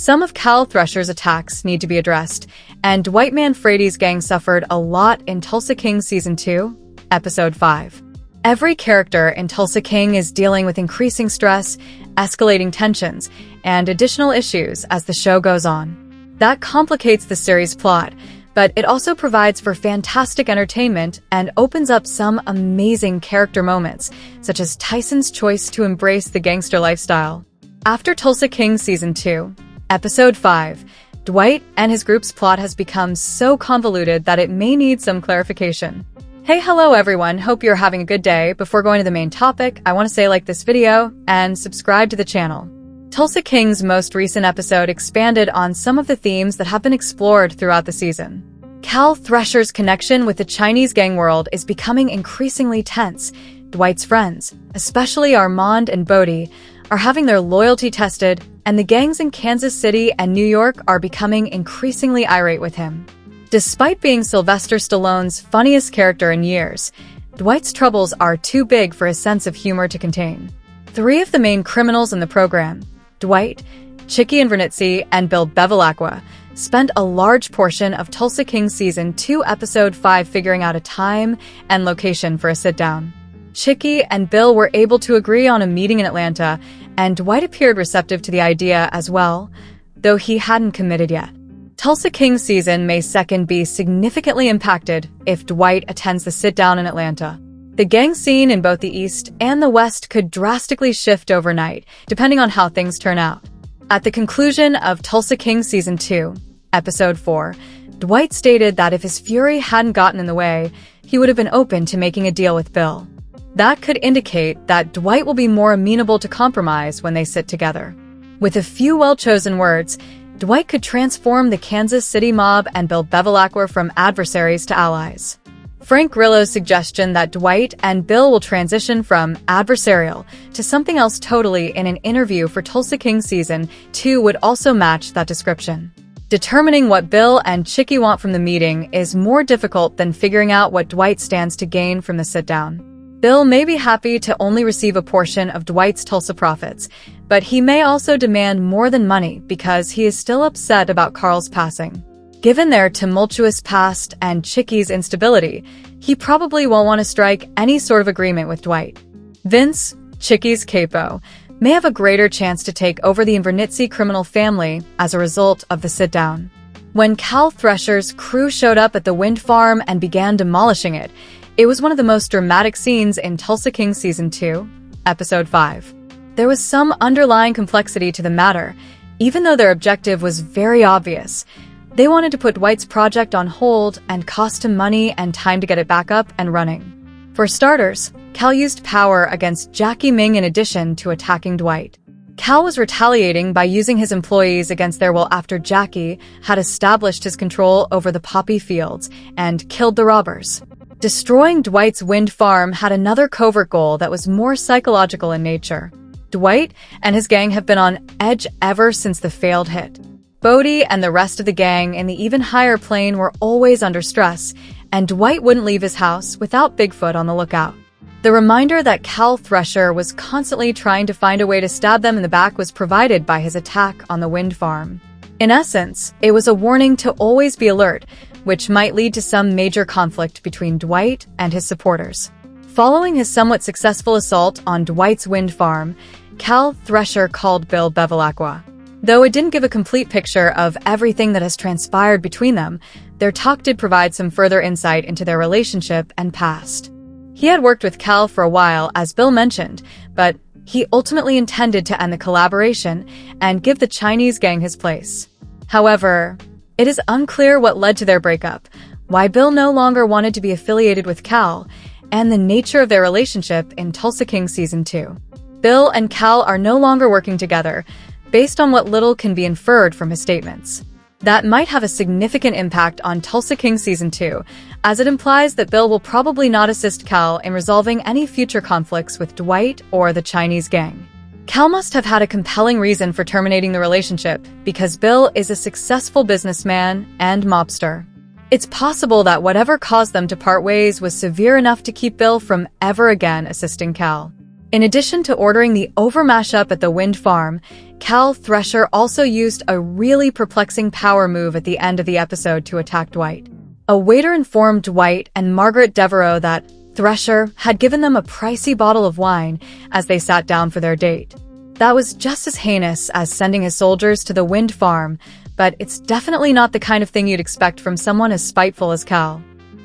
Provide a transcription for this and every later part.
Some of Cal Thresher's attacks need to be addressed, and Dwight Manfredi's gang suffered a lot in Tulsa King Season 2, Episode 5. Every character in Tulsa King is dealing with increasing stress, escalating tensions, and additional issues as the show goes on. That complicates the series' plot, but it also provides for fantastic entertainment and opens up some amazing character moments, such as Tyson's choice to embrace the gangster lifestyle. After Tulsa King Season 2, Episode 5, Dwight and his group's plot has become so convoluted that it may need some clarification. Hey, hello everyone, hope you're having a good day. Before going to the main topic, I want to say like this video and subscribe to the channel. Tulsa King's most recent episode expanded on some of the themes that have been explored throughout the season. Cal Thresher's connection with the Chinese gang world is becoming increasingly tense. Dwight's friends, especially Armand and Bodie, are having their loyalty tested, and the gangs in Kansas City and New York are becoming increasingly irate with him. Despite being Sylvester Stallone's funniest character in years, Dwight's troubles are too big for his sense of humor to contain. Three of the main criminals in the program, Dwight, Chicky Invernizzi, and Bill Bevilacqua, spent a large portion of Tulsa King Season 2 Episode 5 figuring out a time and location for a sit-down. Chicky and Bill were able to agree on a meeting in Atlanta, and Dwight appeared receptive to the idea as well, though he hadn't committed yet. Tulsa King Season May 2nd be significantly impacted if Dwight attends the sit-down in Atlanta. The gang scene in both the East and the West could drastically shift overnight, depending on how things turn out. At the conclusion of Tulsa King Season 2, Episode 4, Dwight stated that if his fury hadn't gotten in the way, he would have been open to making a deal with Bill. That could indicate that Dwight will be more amenable to compromise when they sit together. With a few well-chosen words, Dwight could transform the Kansas City mob and Bill Bevilacqua from adversaries to allies. Frank Grillo's suggestion that Dwight and Bill will transition from adversarial to something else totally in an interview for Tulsa King Season 2 would also match that description. Determining what Bill and Chicky want from the meeting is more difficult than figuring out what Dwight stands to gain from the sit-down. Bill may be happy to only receive a portion of Dwight's Tulsa profits, but he may also demand more than money because he is still upset about Carl's passing. Given their tumultuous past and Chicky's instability, he probably won't want to strike any sort of agreement with Dwight. Vince, Chicky's capo, may have a greater chance to take over the Invernizzi criminal family as a result of the sit-down. When Cal Thresher's crew showed up at the wind farm and began demolishing it, it was one of the most dramatic scenes in Tulsa King Season 2, Episode 5. There was some underlying complexity to the matter, even though their objective was very obvious. They wanted to put Dwight's project on hold and cost him money and time to get it back up and running. For starters, Cal used power against Jackie Ming in addition to attacking Dwight. Cal was retaliating by using his employees against their will after Jackie had established his control over the poppy fields and killed the robbers. Destroying Dwight's wind farm had another covert goal that was more psychological in nature. Dwight and his gang have been on edge ever since the failed hit. Bodie and the rest of the gang in the even higher plane were always under stress, and Dwight wouldn't leave his house without Bigfoot on the lookout. The reminder that Cal Thresher was constantly trying to find a way to stab them in the back was provided by his attack on the wind farm. In essence, it was a warning to always be alert, which might lead to some major conflict between Dwight and his supporters. Following his somewhat successful assault on Dwight's wind farm, Cal Thresher called Bill Bevilacqua. Though it didn't give a complete picture of everything that has transpired between them, their talk did provide some further insight into their relationship and past. He had worked with Cal for a while, as Bill mentioned, but he ultimately intended to end the collaboration and give the Chinese gang his place. However, it is unclear what led to their breakup, why Bill no longer wanted to be affiliated with Cal, and the nature of their relationship in Tulsa King Season 2. Bill and Cal are no longer working together, based on what little can be inferred from his statements. That might have a significant impact on Tulsa King Season 2, as it implies that Bill will probably not assist Cal in resolving any future conflicts with Dwight or the Chinese gang. Cal must have had a compelling reason for terminating the relationship, because Bill is a successful businessman and mobster. It's possible that whatever caused them to part ways was severe enough to keep Bill from ever again assisting Cal. In addition to ordering the over mashup at the wind farm, Cal Thresher also used a really perplexing power move at the end of the episode to attack Dwight. A waiter informed Dwight and Margaret Devereaux that Thresher had given them a pricey bottle of wine as they sat down for their date. That was just as heinous as sending his soldiers to the wind farm, but it's definitely not the kind of thing you'd expect from someone as spiteful as Cal.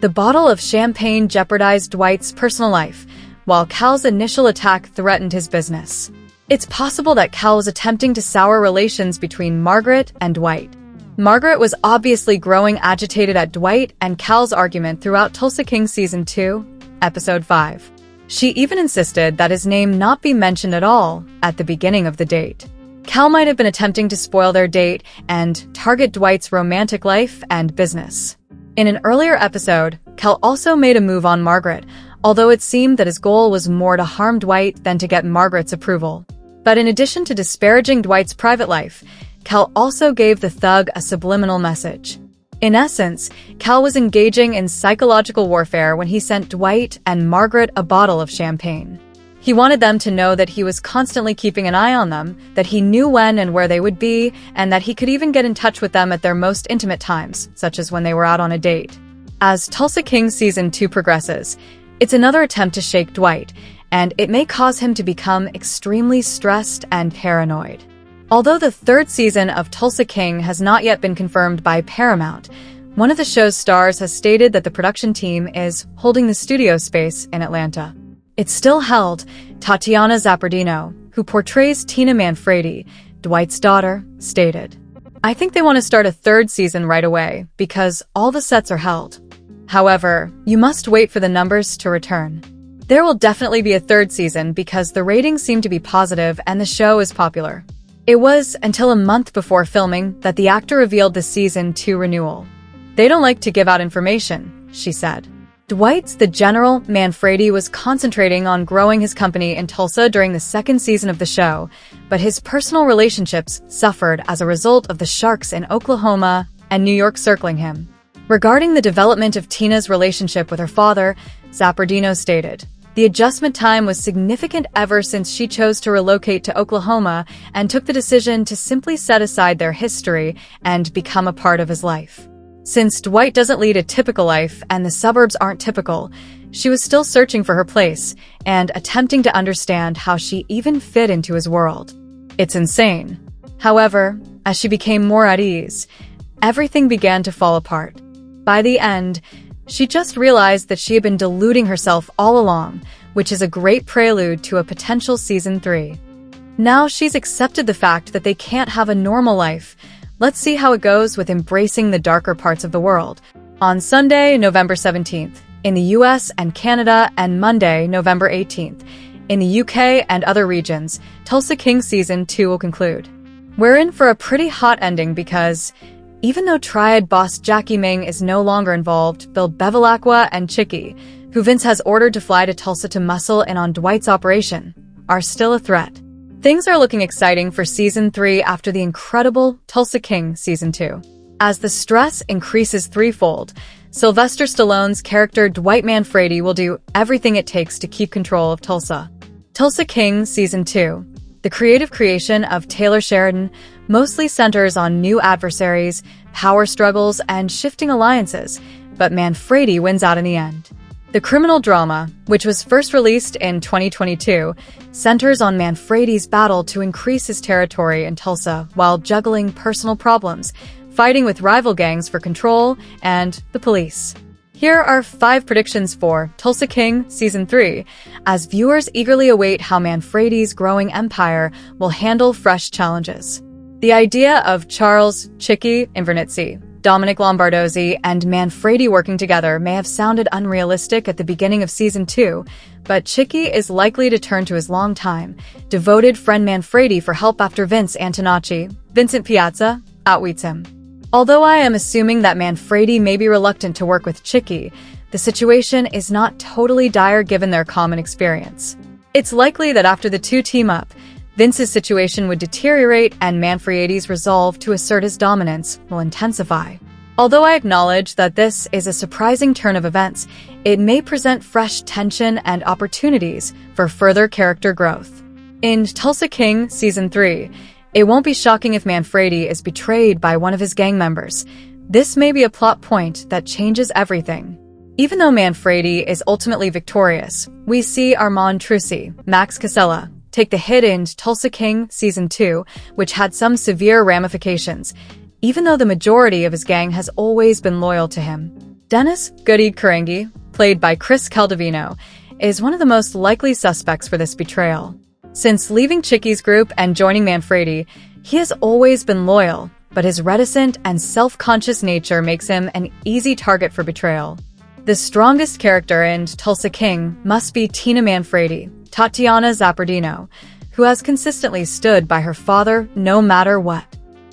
The bottle of champagne jeopardized Dwight's personal life, while Cal's initial attack threatened his business. It's possible that Cal was attempting to sour relations between Margaret and Dwight. Margaret was obviously growing agitated at Dwight and Cal's argument throughout Tulsa King Season 2, Episode 5. She even insisted that his name not be mentioned at all at the beginning of the date. Cal might have been attempting to spoil their date and target Dwight's romantic life and business. In an earlier episode, Cal also made a move on Margaret, although it seemed that his goal was more to harm Dwight than to get Margaret's approval. But in addition to disparaging Dwight's private life, Cal also gave the thug a subliminal message. In essence, Cal was engaging in psychological warfare when he sent Dwight and Margaret a bottle of champagne. He wanted them to know that he was constantly keeping an eye on them, that he knew when and where they would be, and that he could even get in touch with them at their most intimate times, such as when they were out on a date. As Tulsa King Season 2 progresses, it's another attempt to shake Dwight, and it may cause him to become extremely stressed and paranoid. Although the third season of Tulsa King has not yet been confirmed by Paramount, one of the show's stars has stated that the production team is holding the studio space in Atlanta. It's still held, Tatiana Zappardino, who portrays Tina Manfredi, Dwight's daughter, stated. I think they want to start a third season right away because all the sets are held. However, you must wait for the numbers to return. There will definitely be a third season because the ratings seem to be positive and the show is popular. It was until a month before filming that the actor revealed the Season 2 renewal. They don't like to give out information, she said. Dwight's the General Manfredi was concentrating on growing his company in Tulsa during the second season of the show, but his personal relationships suffered as a result of the sharks in Oklahoma and New York circling him. Regarding the development of Tina's relationship with her father, Zappardino stated, the adjustment time was significant ever since she chose to relocate to Oklahoma and took the decision to simply set aside their history and become a part of his life. Since Dwight doesn't lead a typical life and the suburbs aren't typical, she was still searching for her place and attempting to understand how she even fit into his world. It's insane. However, as she became more at ease, everything began to fall apart. By the end, she just realized that she had been deluding herself all along, which is a great prelude to a potential Season 3. Now she's accepted the fact that they can't have a normal life. Let's see how it goes with embracing the darker parts of the world. On Sunday, November 17th, in the US and Canada, and Monday, November 18th, in the UK and other regions, Tulsa King Season 2 will conclude. We're in for a pretty hot ending because even though Triad boss Jackie Ming is no longer involved, Bill Bevilacqua and Chicky, who Vince has ordered to fly to Tulsa to muscle in on Dwight's operation, are still a threat. Things are looking exciting for Season 3 after the incredible Tulsa King Season 2. As the stress increases threefold, Sylvester Stallone's character Dwight Manfredi will do everything it takes to keep control of Tulsa. Tulsa King Season 2. The creative creation of Taylor Sheridan mostly centers on new adversaries, power struggles, and shifting alliances, but Manfredi wins out in the end. The criminal drama, which was first released in 2022, centers on Manfredi's battle to increase his territory in Tulsa while juggling personal problems, fighting with rival gangs for control, and the police. Here are 5 predictions for Tulsa King Season 3, as viewers eagerly await how Manfredi's growing empire will handle fresh challenges. The idea of Charles Chicky Invernizzi, Dominic Lombardozzi, and Manfredi working together may have sounded unrealistic at the beginning of Season 2, but Chicky is likely to turn to his longtime, devoted friend Manfredi for help after Vincent Piazza, outwits him. Although I am assuming that Manfredi may be reluctant to work with Chicky, the situation is not totally dire given their common experience. It's likely that after the two team up, Vince's situation would deteriorate and Manfredi's resolve to assert his dominance will intensify. Although I acknowledge that this is a surprising turn of events, it may present fresh tension and opportunities for further character growth. In Tulsa King Season 3, It won't be shocking if Manfredi is betrayed by one of his gang members. This may be a plot point that changes everything. Even though Manfredi is ultimately victorious, we see Armand Trucy, Max Casella, take the hit in Tulsa King Season 2, which had some severe ramifications, even though the majority of his gang has always been loyal to him. Dennis "Goody" Karangi, played by Chris Caldovino, is one of the most likely suspects for this betrayal. Since leaving Chicky's group and joining Manfredi, he has always been loyal, but his reticent and self-conscious nature makes him an easy target for betrayal. The strongest character in Tulsa King must be Tina Manfredi, Tatiana Zappardino, who has consistently stood by her father no matter what.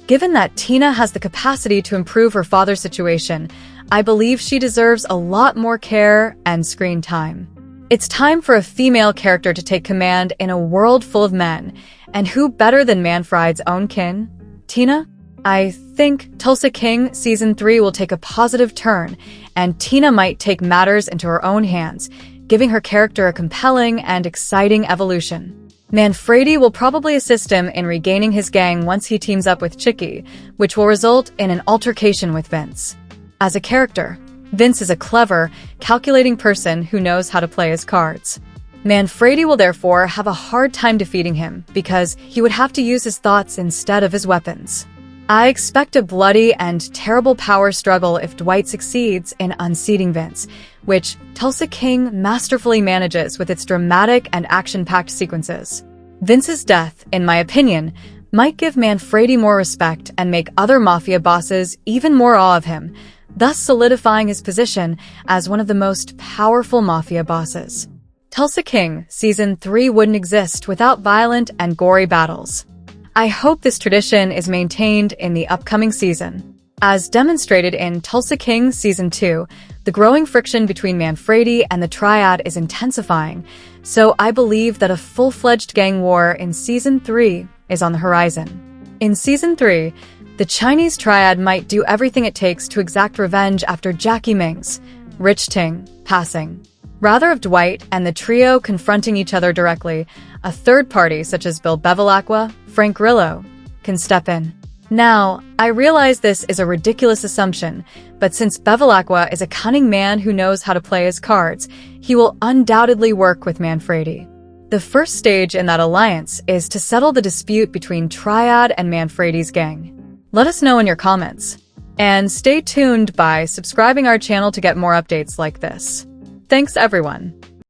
Given that Tina has the capacity to improve her father's situation, I believe she deserves a lot more care and screen time. It's time for a female character to take command in a world full of men, and who better than Manfredi's own kin? Tina? I think Tulsa King Season 3 will take a positive turn, and Tina might take matters into her own hands, giving her character a compelling and exciting evolution. Manfredi will probably assist him in regaining his gang once he teams up with Chicky, which will result in an altercation with Vince. As a character, Vince is a clever, calculating person who knows how to play his cards. Manfredi will therefore have a hard time defeating him because he would have to use his thoughts instead of his weapons. I expect a bloody and terrible power struggle if Dwight succeeds in unseating Vince, which Tulsa King masterfully manages with its dramatic and action-packed sequences. Vince's death, in my opinion, might give Manfredi more respect and make other mafia bosses even more awe of him, thus solidifying his position as one of the most powerful mafia bosses. Tulsa King Season 3 wouldn't exist without violent and gory battles. I hope this tradition is maintained in the upcoming season. As demonstrated in Tulsa King Season 2, the growing friction between Manfredi and the Triad is intensifying, so I believe that a full-fledged gang war in Season 3 is on the horizon. In Season 3, the Chinese Triad might do everything it takes to exact revenge after Jackie Ming's, Rich Ting, passing. Rather of Dwight and the trio confronting each other directly, a third party such as Bill Bevilacqua, Frank Grillo, can step in. Now, I realize this is a ridiculous assumption, but since Bevilacqua is a cunning man who knows how to play his cards, he will undoubtedly work with Manfredi. The first stage in that alliance is to settle the dispute between Triad and Manfredi's gang. Let us know in your comments. And stay tuned by subscribing our channel to get more updates like this. Thanks everyone.